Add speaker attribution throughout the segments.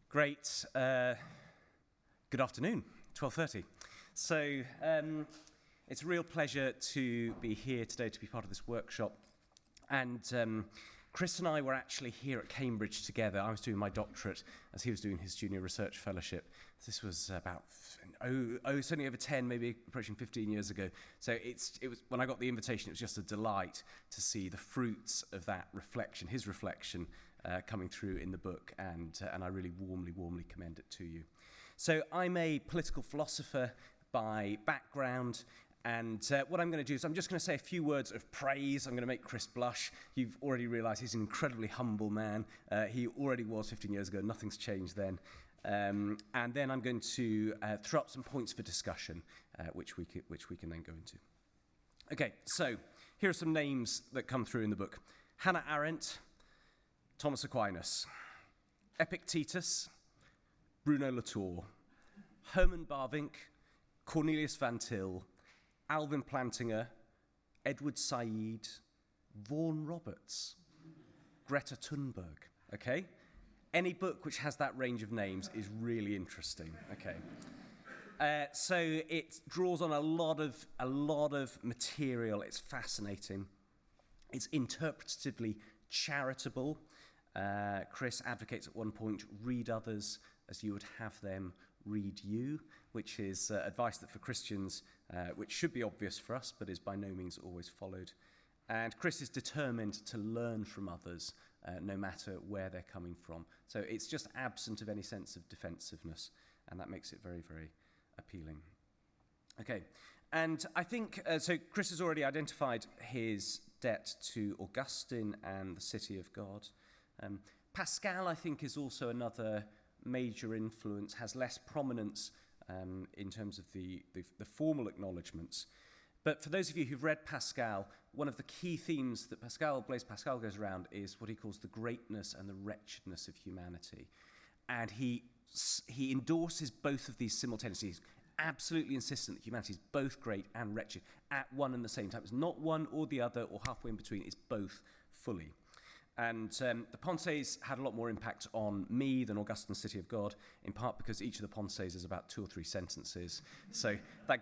Speaker 1: Great. Good afternoon, 12:30. So it's a real pleasure to be here today to be part of this workshop. And Chris and I were actually here at Cambridge together. I was doing my doctorate as he was doing his junior research fellowship. This was about, certainly over 10, maybe approaching 15 years ago. So it was when I got the invitation, it was just a delight to see the fruits of that reflection, his reflection, coming through in the book, and I really warmly commend it to you. So I'm a political philosopher by background, and what I'm going to do is I'm just going to say a few words of praise. I'm going to make Chris blush. You've already realised he's an incredibly humble man. He already was 15 years ago. Nothing's changed then. And then I'm going to throw up some points for discussion, which we can then go into. Okay, so here are some names that come through in the book. Hannah Arendt, Thomas Aquinas, Epictetus, Bruno Latour, Herman Bavinck, Cornelius Van Til, Alvin Plantinga, Edward Said, Vaughan Roberts, Greta Thunberg, okay? Any book which has that range of names is really interesting, okay? So it draws on a lot of material. It's fascinating. It's interpretatively charitable. Chris advocates at one point, read others as you would have them read you, which is advice that for Christians, which should be obvious for us, but is by no means always followed. And Chris is determined to learn from others, no matter where they're coming from. So it's just absent of any sense of defensiveness, and that makes it very, very appealing. Okay, and I think, so Chris has already identified his debt to Augustine and the City of God. Pascal, I think, is also another major influence, has less prominence in terms of the formal acknowledgements. But for those of you who've read Pascal, one of the key themes that Blaise Pascal goes around is what he calls the greatness and the wretchedness of humanity. And he endorses both of these simultaneously. He's absolutely insistent that humanity is both great and wretched at one and the same time. It's not one or the other or halfway in between, it's both fully. And the Pensées had a lot more impact on me than Augustine's City of God, in part because each of the Pensées is about 2 or 3 sentences. So that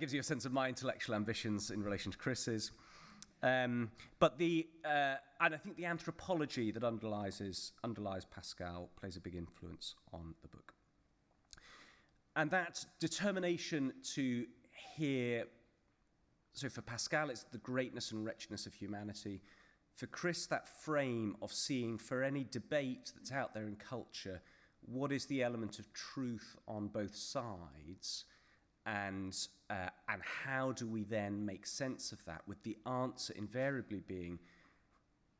Speaker 1: gives you a sense of my intellectual ambitions in relation to Chris's. And I think the anthropology that underlies Pascal plays a big influence on the book. And that determination to hear, so for Pascal, it's the greatness and wretchedness of humanity. For Chris, that frame of seeing for any debate that's out there in culture, what is the element of truth on both sides, and how do we then make sense of that, with the answer invariably being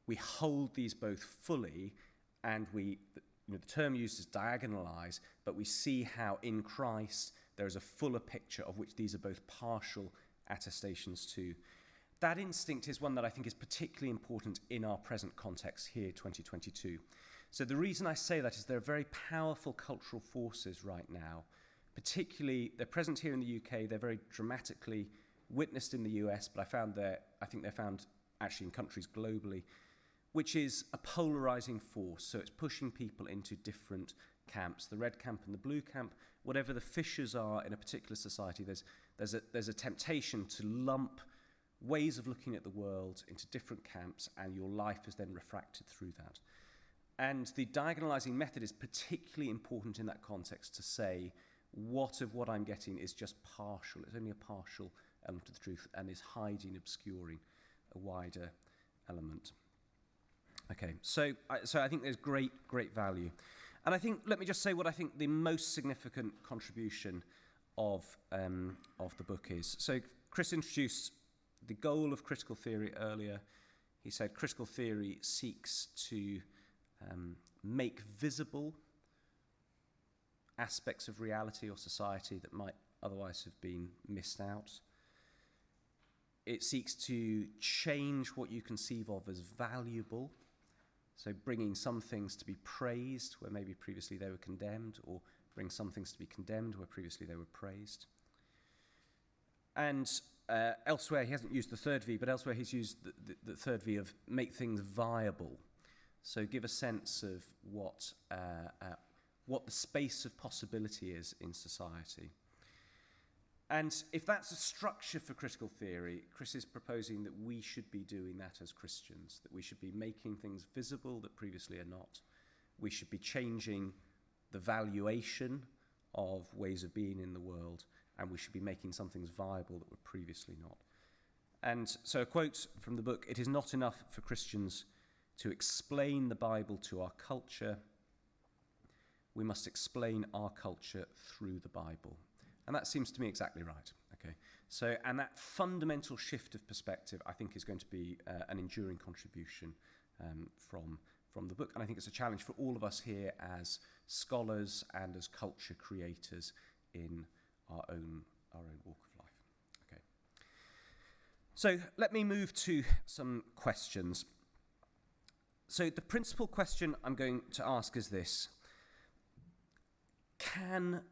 Speaker 1: we hold these both fully, and the term used is diagonalize, but we see how in Christ there is a fuller picture of which these are both partial attestations to. That instinct is one that I think is particularly important in our present context here, 2022. So the reason I say that is there are very powerful cultural forces right now, particularly, they're present here in the UK, they're very dramatically witnessed in the US, but I think they're found actually in countries globally, which is a polarizing force. So it's pushing people into different camps, the red camp and the blue camp. Whatever the fissures are in a particular society, there's a temptation to lump ways of looking at the world into different camps, and your life is then refracted through that. And the diagonalizing method is particularly important in that context, to say what of what I'm getting is just partial. It's only a partial element of the truth and is hiding, obscuring a wider element. Okay, so I think there's great value. And I think, let me just say what I think the most significant contribution of the book is. So Chris introduced the goal of critical theory earlier. He said critical theory seeks to make visible aspects of reality or society that might otherwise have been missed out. It seeks to change what you conceive of as valuable, so bringing some things to be praised where maybe previously they were condemned, or bring some things to be condemned where previously they were praised. And elsewhere, he hasn't used the third V, but elsewhere he's used the third V of make things viable. So give a sense of what the space of possibility is in society. And if that's a structure for critical theory, Chris is proposing that we should be doing that as Christians, that we should be making things visible that previously are not. We should be changing the valuation of ways of being in the world, and we should be making some things viable that were previously not. And so a quote from the book: "It is not enough for Christians to explain the Bible to our culture. We must explain our culture through the Bible." And that seems to me exactly right. Okay. So, and that fundamental shift of perspective, I think, is going to be an enduring contribution from the book. And I think it's a challenge for all of us here as scholars and as culture creators in our own walk of life. Okay. So let me move to some questions. So the principal question I'm going to ask is this: can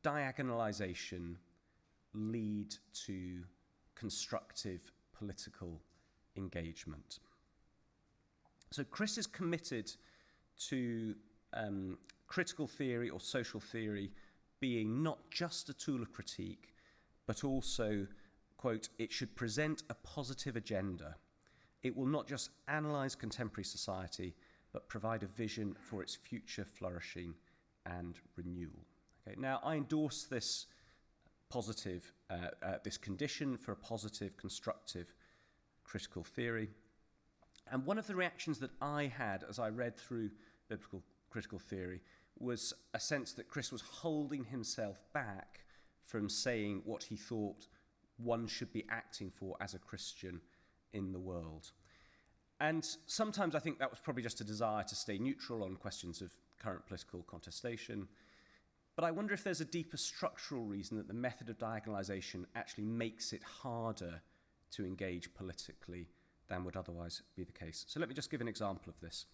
Speaker 1: diagonalization lead to constructive political engagement? So Chris is committed to critical theory or social theory being not just a tool of critique, but also, quote, "it should present a positive agenda. It will not just analyze contemporary society, but provide a vision for its future flourishing and renewal." Okay, now, I endorse this positive, this condition for a positive, constructive critical theory. And one of the reactions that I had as I read through biblical critical theory was a sense that Chris was holding himself back from saying what he thought one should be acting for as a Christian in the world. And sometimes I think that was probably just a desire to stay neutral on questions of current political contestation. But I wonder if there's a deeper structural reason that the method of diagonalization actually makes it harder to engage politically than would otherwise be the case. So let me just give an example of this.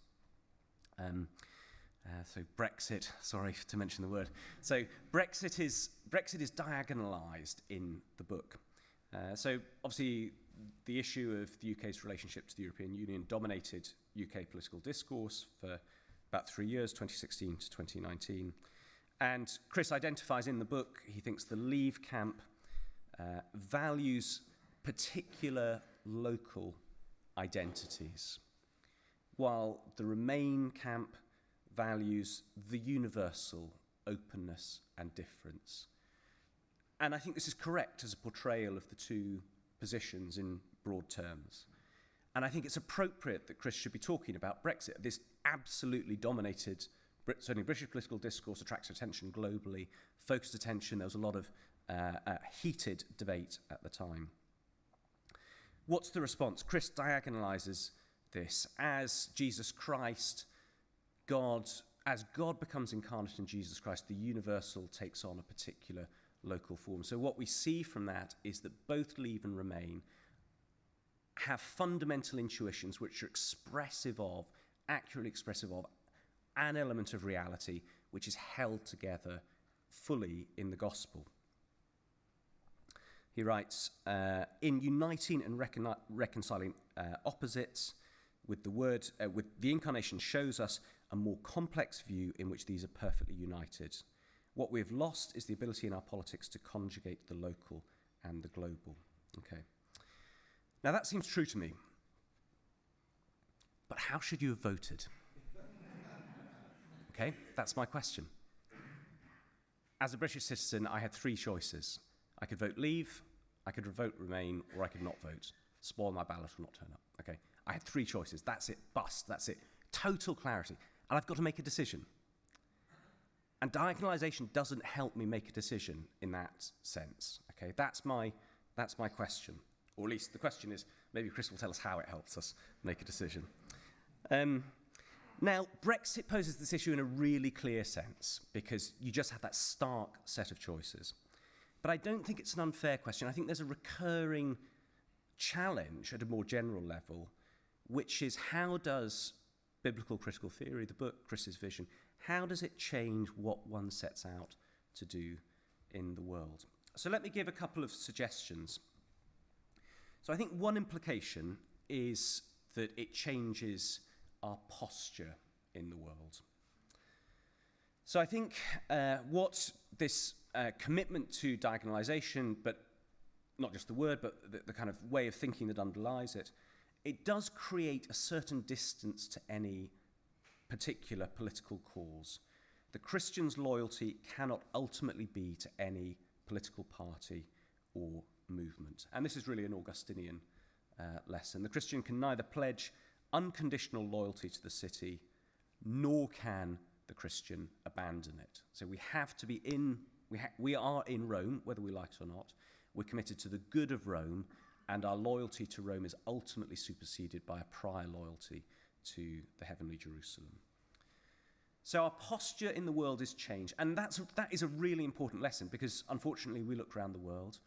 Speaker 1: So Brexit, sorry to mention the word. So Brexit is diagonalized in the book. So obviously the issue of the UK's relationship to the European Union dominated UK political discourse for about 3 years, 2016 to 2019. And Chris identifies in the book, he thinks the Leave camp values particular local identities, while the Remain camp values the universal openness and difference. And I think this is correct as a portrayal of the two positions in broad terms. And I think it's appropriate that Chris should be talking about Brexit. This absolutely dominated, certainly British political discourse, attracted attention globally, focused attention. There was a lot of heated debate at the time. What's the response? Chris diagonalizes this. As Jesus Christ, as God becomes incarnate in Jesus Christ, the universal takes on a particular local form. So what we see from that is that both Leave and Remain have fundamental intuitions which are accurately expressive of an element of reality which is held together fully in the gospel. He writes, in uniting and reconciling opposites with the incarnation shows us a more complex view in which these are perfectly united. What we have lost is the ability in our politics to conjugate the local and the global. Okay. Now that seems true to me. But how should you have voted? Okay, that's my question. As a British citizen, I had 3 choices. I could vote Leave, I could vote Remain, or I could not vote. Spoil my ballot or not turn up. Okay, I had 3 choices. That's it. Bust. That's it. Total clarity. And I've got to make a decision. And diagonalization doesn't help me make a decision in that sense. Okay, that's my question. Or at least the question is, maybe Chris will tell us how it helps us make a decision. Now, Brexit poses this issue in a really clear sense because you just have that stark set of choices. But I don't think it's an unfair question. I think there's a recurring challenge at a more general level, which is how does biblical critical theory, the book, Chris's vision, how does it change what one sets out to do in the world? So let me give a couple of suggestions. So I think one implication is that it changes our posture in the world. So I think what this commitment to diagonalization, but not just the word, but the kind of way of thinking that underlies it, it does create a certain distance to any particular political cause. The Christian's loyalty cannot ultimately be to any political party or movement. And this is really an Augustinian lesson. The Christian can neither pledge unconditional loyalty to the city, nor can the Christian abandon it. So we have to be we are in Rome, whether we like it or not. We're committed to the good of Rome, and our loyalty to Rome is ultimately superseded by a prior loyalty to the heavenly Jerusalem. So our posture in the world is changed, and that is a really important lesson, because unfortunately we look around the world,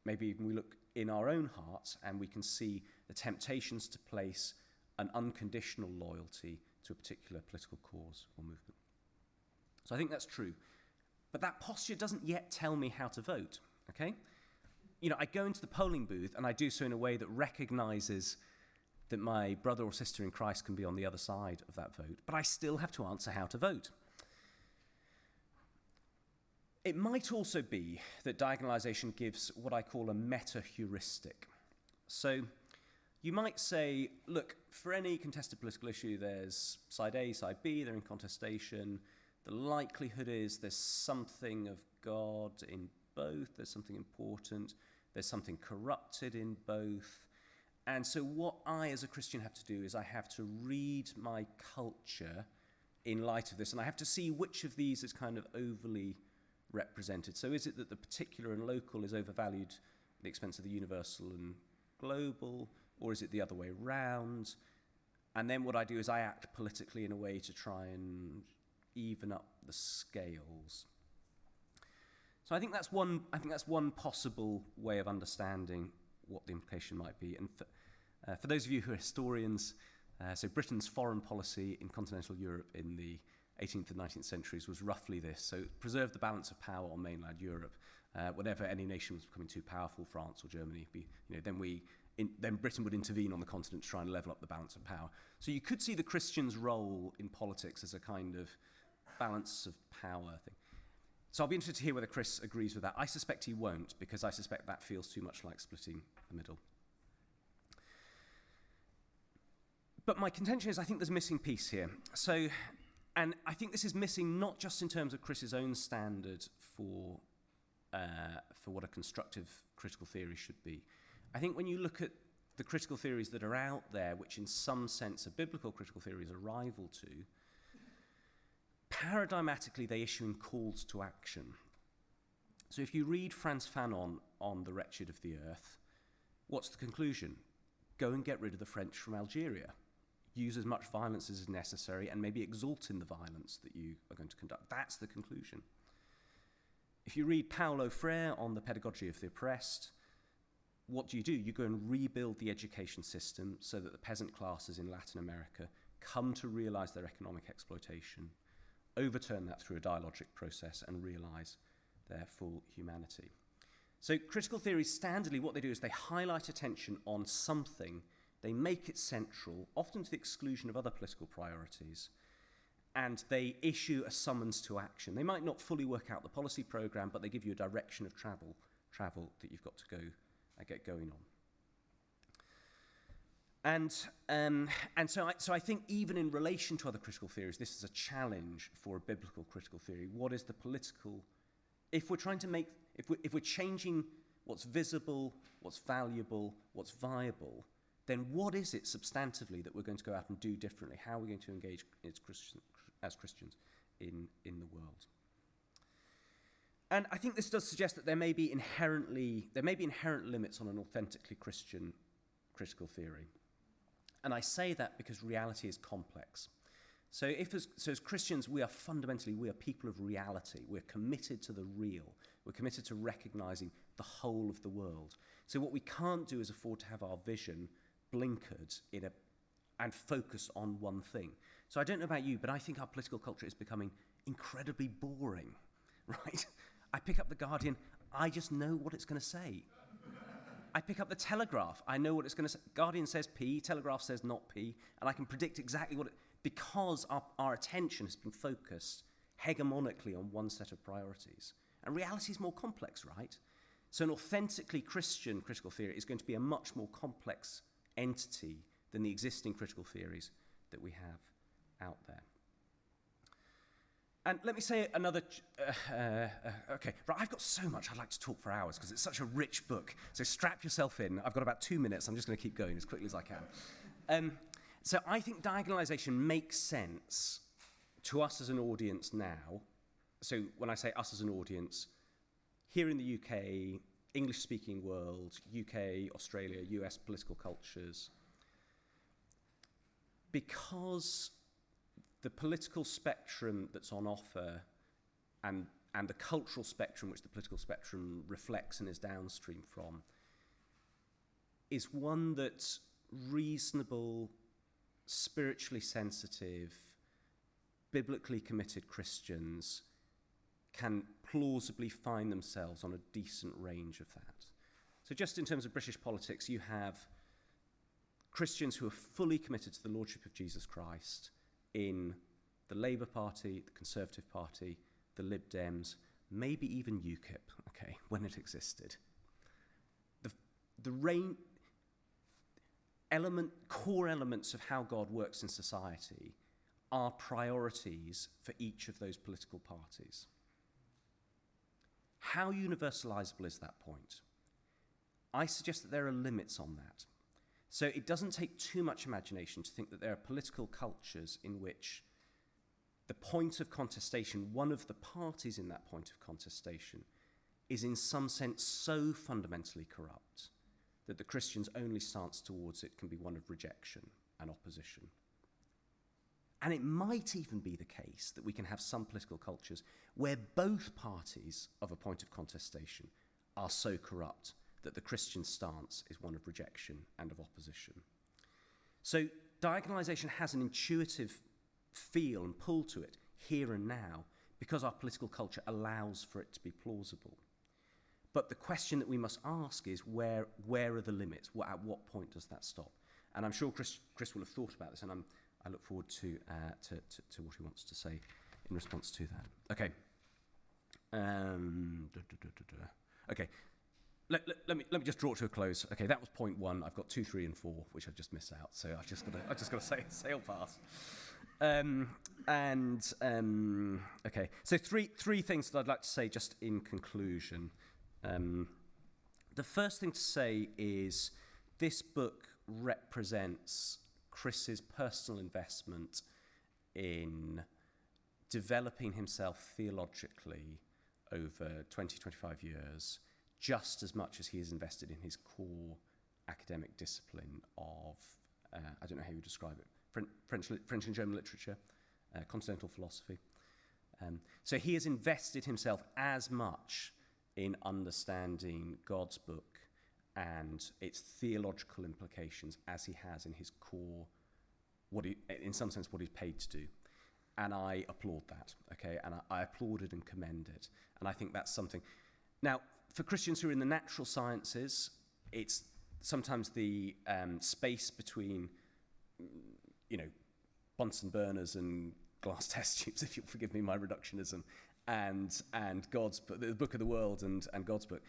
Speaker 1: maybe even we look in our own hearts, and we can see the temptations to place an unconditional loyalty to a particular political cause or movement. So I think that's true. But that posture doesn't yet tell me how to vote, okay? You know, I go into the polling booth, and I do so in a way that recognizes that my brother or sister in Christ can be on the other side of that vote, but I still have to answer how to vote. It might also be that diagonalization gives what I call a meta-heuristic. So you might say, look, for any contested political issue, there's side A, side B, they're in contestation. The likelihood is there's something of God in both, there's something important, there's something corrupted in both. And so what I, as a Christian, have to do is I have to read my culture in light of this, and I have to see which of these is kind of overly represented. So is it that the particular and local is overvalued at the expense of the universal and global, or is it the other way around? And then what I do is I act politically in a way to try and even up the scales. So I think that's one possible way of understanding what the implication might be. And for those of you who are historians, so Britain's foreign policy in continental Europe in the 18th and 19th centuries was roughly this. So preserve the balance of power on mainland Europe. Whenever any nation was becoming too powerful, France or Germany, then Britain would intervene on the continent to try and level up the balance of power. So you could see the Christian's role in politics as a kind of balance of power thing. So I'll be interested to hear whether Chris agrees with that. I suspect he won't, because I suspect that feels too much like splitting the middle. But my contention is I think there's a missing piece here. So, and I think this is missing not just in terms of Chris's own standard for what a constructive critical theory should be. I think when you look at the critical theories that are out there, which in some sense a biblical critical theory is a rival to, paradigmatically they issue in calls to action. So if you read Frantz Fanon on The Wretched of the Earth, what's the conclusion? Go and get rid of the French from Algeria. Use as much violence as is necessary, and maybe exult in the violence that you are going to conduct. That's the conclusion. If you read Paulo Freire on the pedagogy of the oppressed, what do? You go and rebuild the education system so that the peasant classes in Latin America come to realize their economic exploitation, overturn that through a dialogic process, and realize their full humanity. So critical theories, standardly, what they do is they highlight attention on something, they make it central, often to the exclusion of other political priorities, and they issue a summons to action. They might not fully work out the policy program, but they give you a direction of travel that you've got to go get going on. And so I think even in relation to other critical theories, this is a challenge for a biblical critical theory. What is the political? If we're trying to make, if we're changing what's visible, what's valuable, what's viable, then what is it substantively that we're going to go out and do differently? How are we going to engage as Christians in the world? And I think this does suggest that there may be inherent limits on an authentically Christian critical theory. And I say that because reality is complex. So as Christians, we are people of reality. We're committed to the real. We're committed to recognizing the whole of the world. So what we can't do is afford to have our vision blinkered and focus on one thing. So I don't know about you, but I think our political culture is becoming incredibly boring, right? I pick up the Guardian, I just know what it's going to say. I pick up the Telegraph, I know what it's going to say. Guardian says P, Telegraph says not P, and I can predict exactly what because our attention has been focused hegemonically on one set of priorities. And reality is more complex, right? So an authentically Christian critical theory is going to be a much more complex entity than the existing critical theories that we have out there. And let me say another, okay, right, I've got so much I'd like to talk for hours because it's such a rich book. So strap yourself in. I've got about 2 minutes. I'm just going to keep going as quickly as I can. So I think diagonalization makes sense to us as an audience now. So when I say us as an audience, here in the UK, English-speaking world, UK, Australia, US political cultures, because the political spectrum that's on offer and the cultural spectrum which the political spectrum reflects and is downstream from is one that reasonable, spiritually sensitive, biblically committed Christians can plausibly find themselves on a decent range of that. So just in terms of British politics, you have Christians who are fully committed to the lordship of Jesus Christ in the Labour Party, the Conservative Party, the Lib Dems, maybe even UKIP, okay, when it existed. The core elements of how God works in society are priorities for each of those political parties. How universalizable is that point? I suggest that there are limits on that. So it doesn't take too much imagination to think that there are political cultures in which the point of contestation, one of the parties in that point of contestation, is in some sense so fundamentally corrupt that the Christian's only stance towards it can be one of rejection and opposition. And it might even be the case that we can have some political cultures where both parties of a point of contestation are so corrupt that the Christian stance is one of rejection and of opposition. So diagonalization has an intuitive feel and pull to it here and now because our political culture allows for it to be plausible. But the question that we must ask is where are the limits? At what point does that stop? And I'm sure Chris will have thought about this, and I look forward to what he wants to say in response to that. Okay. Okay. Let me just draw it to a close. Okay, that was point 1. I've got 2, 3, and 4, which I've just missed out. So I've just got to sail past. Okay. So three things that I'd like to say just in conclusion. The first thing to say is this book represents Chris's personal investment in developing himself theologically over 20, 25 years, just as much as he is invested in his core academic discipline of, I don't know how you describe it, French and German literature, continental philosophy. So he has invested himself as much in understanding God's book and its theological implications as he has in his core, in some sense, what he's paid to do. And I applaud that, okay? And I applaud it and commend it. And I think that's something. Now, for Christians who are in the natural sciences, it's sometimes the space between, Bunsen burners and glass test tubes, if you'll forgive me my reductionism, and God's book, the book of the world and God's book.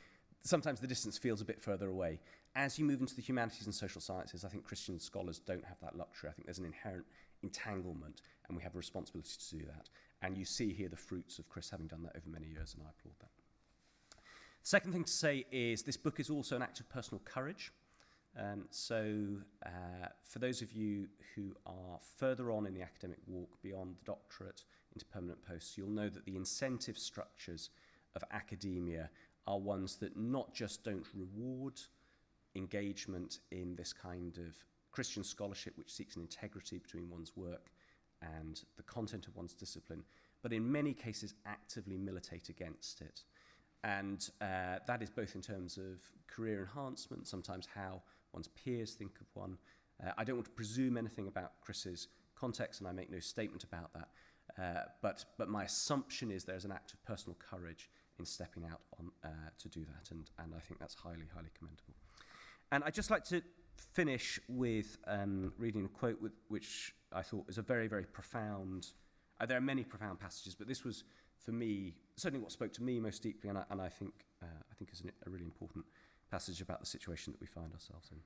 Speaker 1: Sometimes the distance feels a bit further away. As you move into the humanities and social sciences, I think Christian scholars don't have that luxury. I think there's an inherent entanglement, and we have a responsibility to do that. And you see here the fruits of Chris having done that over many years, and I applaud that. Second thing to say is this book is also an act of personal courage. For those of you who are further on in the academic walk beyond the doctorate into permanent posts, you'll know that the incentive structures of academia are ones that not just don't reward engagement in this kind of Christian scholarship which seeks an integrity between one's work and the content of one's discipline, but in many cases actively militate against it. And that is both in terms of career enhancement, sometimes how one's peers think of one. I don't want to presume anything about Chris's context, and I make no statement about that. But my assumption is there's an act of personal courage in stepping out on, to do that, and I think that's highly, highly commendable. And I'd just like to finish with reading a quote which I thought was a very, very profound There are many profound passages, but this was, for me, certainly what spoke to me most deeply, and I think is a really important passage about the situation that we find ourselves in.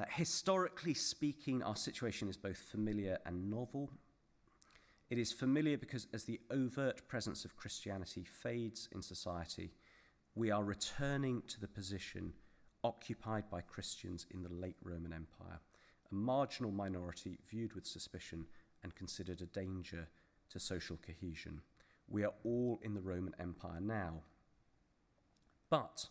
Speaker 1: Historically speaking, our situation is both familiar and novel. It is familiar because as the overt presence of Christianity fades in society, we are returning to the position occupied by Christians in the late Roman Empire, a marginal minority viewed with suspicion and considered a danger to social cohesion. We are all in the Roman Empire now. But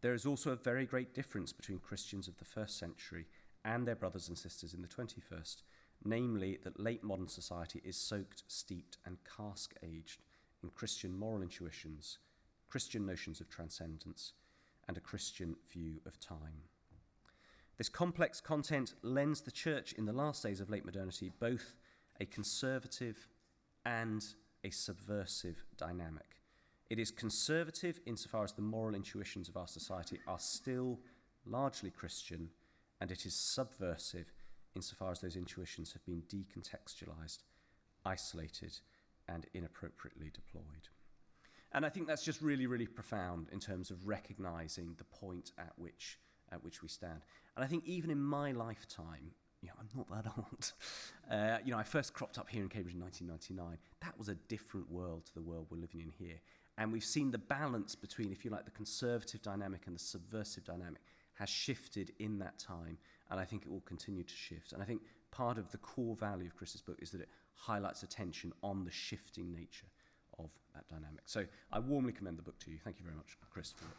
Speaker 1: there is also a very great difference between Christians of the first century and their brothers and sisters in the 21st, namely that late modern society is soaked, steeped, and cask-aged in Christian moral intuitions, Christian notions of transcendence, and a Christian view of time. This complex content lends the church in the last days of late modernity both a conservative and a subversive dynamic. It is conservative insofar as the moral intuitions of our society are still largely Christian, and it is subversive insofar as those intuitions have been decontextualized, isolated, and inappropriately deployed. And I think that's just really, really profound in terms of recognizing the point at which we stand. And I think even in my lifetime, I'm not that old. I first cropped up here in Cambridge in 1999. That was a different world to the world we're living in here. And we've seen the balance between, if you like, the conservative dynamic and the subversive dynamic has shifted in that time, and I think it will continue to shift. And I think part of the core value of Chris's book is that it highlights attention on the shifting nature of that dynamic. So I warmly commend the book to you. Thank you very much, Chris, for it.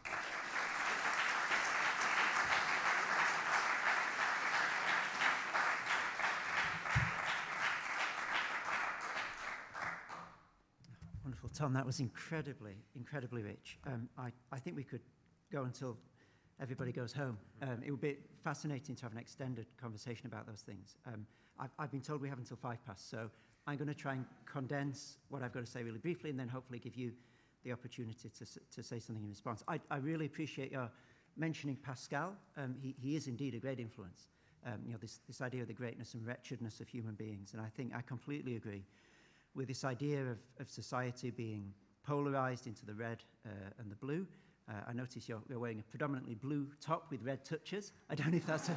Speaker 2: Wonderful, Tom. That was incredibly rich. I think we could go until everybody goes home. It would be fascinating to have an extended conversation about those things. I've been told we have until 5 past, so I'm going to try and condense what I've got to say really briefly, and then hopefully give you the opportunity to say something in response. I really appreciate your mentioning Pascal. He is indeed a great influence. This idea of the greatness and wretchedness of human beings, and I think I completely agree with this idea of society being polarized into the red and the blue. I notice you're wearing a predominantly blue top with red touches. I don't know if that's a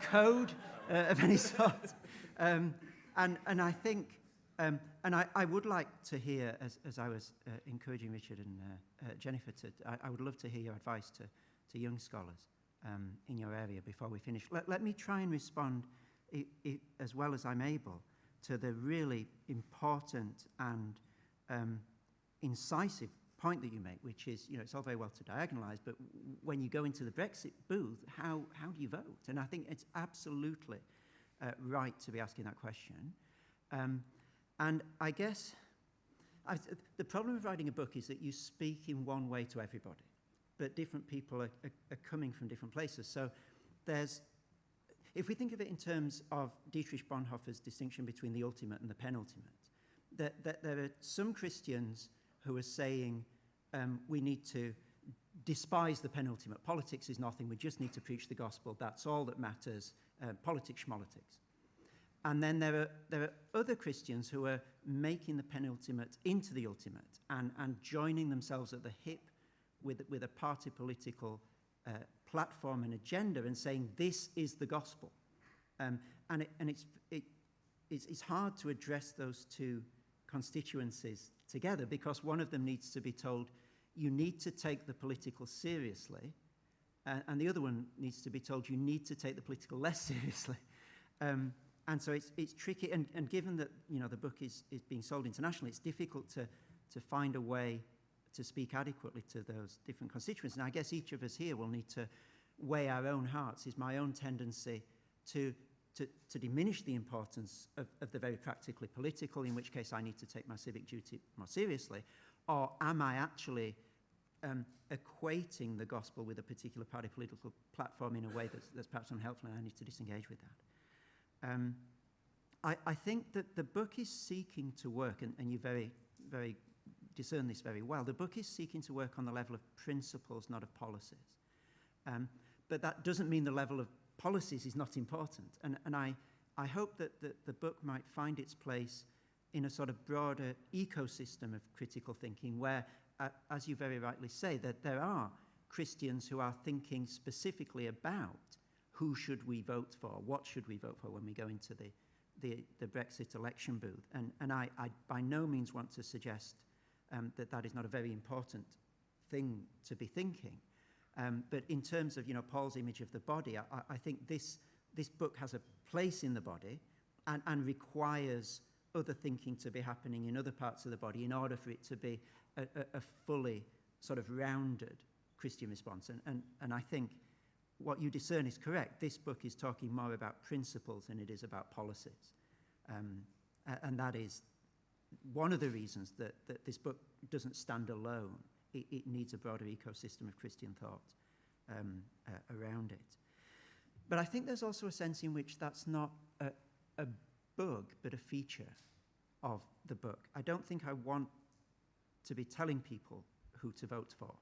Speaker 2: code of any sort. And I think, and I would like to hear, as I was encouraging Richard and Jennifer, I would love to hear your advice to young scholars in your area before we finish. Let me try and respond as well as I'm able to the really important and incisive point that you make, which is, it's all very well to diagonalize, but when you go into the Brexit booth, how do you vote? And I think it's absolutely right to be asking that question. And I guess the problem of writing a book is that you speak in one way to everybody, but different people are coming from different places. So if we think of it in terms of Dietrich Bonhoeffer's distinction between the ultimate and the penultimate, that there are some Christians who are saying we need to despise the penultimate. Politics is nothing. We just need to preach the gospel. That's all that matters. Politics, schmolitics. And then there are other Christians who are making the penultimate into the ultimate and joining themselves at the hip with a party political platform and agenda and saying this is the gospel. And it's hard to address those two constituencies together because one of them needs to be told you need to take the political seriously, and the other one needs to be told you need to take the political less seriously. And so it's tricky, and given that the book is being sold internationally, it's difficult to find a way to speak adequately to those different constituents. And I guess each of us here will need to weigh our own hearts. Is my own tendency to diminish the importance of the very practically political, in which case I need to take my civic duty more seriously, or am I actually equating the gospel with a particular party political platform in a way that's perhaps unhelpful, and I need to disengage with that? I think that the book is seeking to work, and you very, very discern this very well. The book is seeking to work on the level of principles, not of policies. But that doesn't mean the level of policies is not important. And I I hope that the book might find its place in a sort of broader ecosystem of critical thinking where, as you very rightly say, that there are Christians who are thinking specifically about who should we vote for, what should we vote for when we go into the Brexit election booth. And I by no means want to suggest that is not a very important thing to be thinking. But in terms of, Paul's image of the body, I think this book has a place in the body and requires other thinking to be happening in other parts of the body in order for it to be a fully sort of rounded Christian response. And I think what you discern is correct. This book is talking more about principles than it is about policies. And that is one of the reasons that this book doesn't stand alone. It needs a broader ecosystem of Christian thought around it. But I think there's also a sense in which that's not a bug, but a feature of the book. I don't think I want to be telling people who to vote for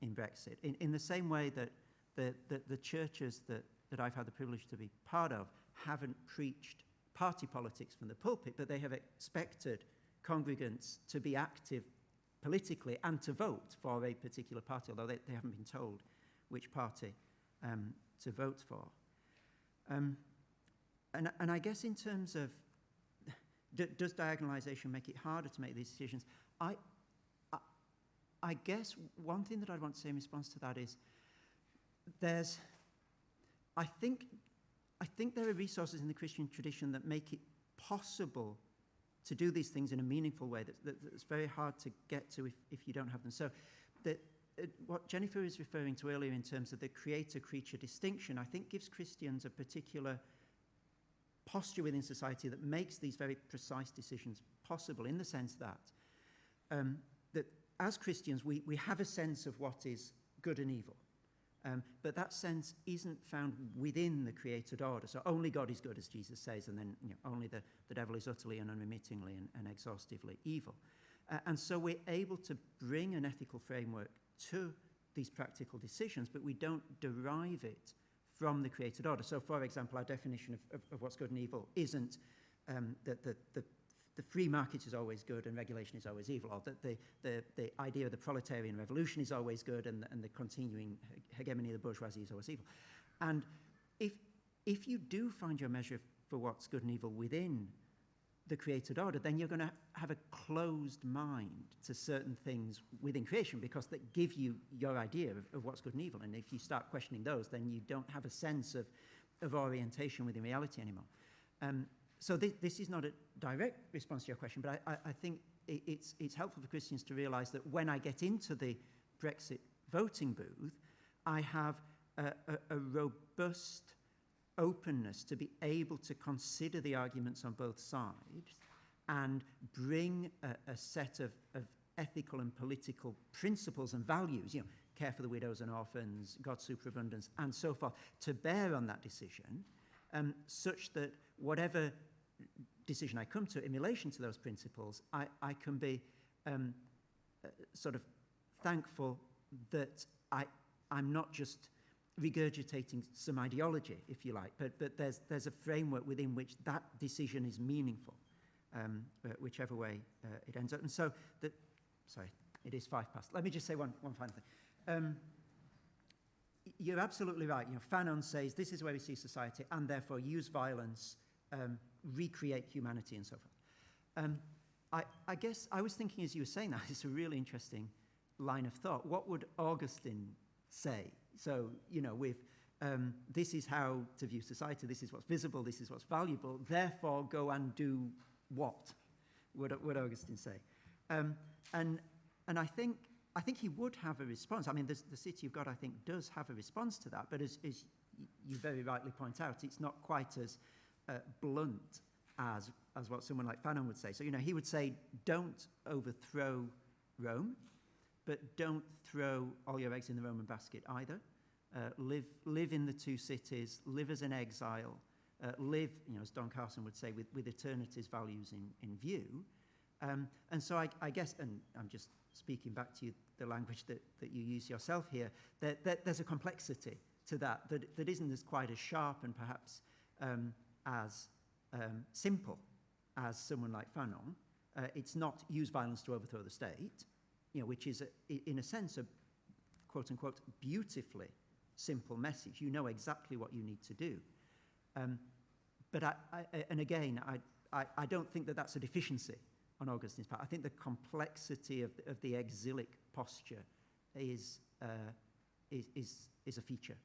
Speaker 2: in Brexit. In the same way that the churches that I've had the privilege to be part of haven't preached party politics from the pulpit, but they have expected congregants to be active politically and to vote for a particular party, although they haven't been told which party to vote for. And I guess in terms of, does diagonalization make it harder to make these decisions? I guess one thing that I'd want to say in response to that is I think there are resources in the Christian tradition that make it possible to do these things in a meaningful way that's very hard to get to if you don't have them. So what Jennifer is referring to earlier in terms of the creator-creature distinction, I think gives Christians a particular posture within society that makes these very precise decisions possible, in the sense that as Christians we have a sense of what is good and evil. But that sense isn't found within the created order. So only God is good, as Jesus says, and then only the devil is utterly and unremittingly and exhaustively evil. And so we're able to bring an ethical framework to these practical decisions, but we don't derive it from the created order. So, for example, our definition of what's good and evil isn't that the free market is always good and regulation is always evil, or that the idea of the proletarian revolution is always good and the continuing hegemony of the bourgeoisie is always evil. And if you do find your measure for what's good and evil within the created order, then you're going to have a closed mind to certain things within creation, because that give you your idea of what's good and evil. And if you start questioning those, then you don't have a sense of orientation within reality anymore. So this is not a direct response to your question, but I think it's helpful for Christians to realize that when I get into the Brexit voting booth, I have a robust openness to be able to consider the arguments on both sides and bring a set of ethical and political principles and values, care for the widows and orphans, God's superabundance, and so forth, to bear on that decision, such that whatever decision I come to in relation to those principles, I can be sort of thankful that I'm not just regurgitating some ideology, if you like, but there's a framework within which that decision is meaningful, whichever way it ends up. And so, sorry, it is 5 past. Let me just say one final thing. You're absolutely right. Fanon says this is where we see society, and therefore use violence, recreate humanity, and so forth. I guess I was thinking as you were saying that, it's a really interesting line of thought. What would Augustine say? So, with this is how to view society, this is what's visible, this is what's valuable, therefore go and do what? Would Augustine say? And I think he would have a response. I mean, the City of God, I think, does have a response to that, but as you very rightly point out, it's not quite as blunt as what someone like Fanon would say. So, he would say, don't overthrow Rome, but don't throw all your eggs in the Roman basket either. Live in the two cities, live as an exile, live, as Don Carson would say, with eternity's values in view. And so I guess, and I'm just speaking back to you, the language that you use yourself here, that there's a complexity to that isn't as quite as sharp and perhaps as simple as someone like Fanon. It's not use violence to overthrow the state, which is, in a sense, a quote-unquote beautifully simple message. You know exactly what you need to do. But I don't think that that's a deficiency on Augustine's part. I think the complexity of the exilic posture is a feature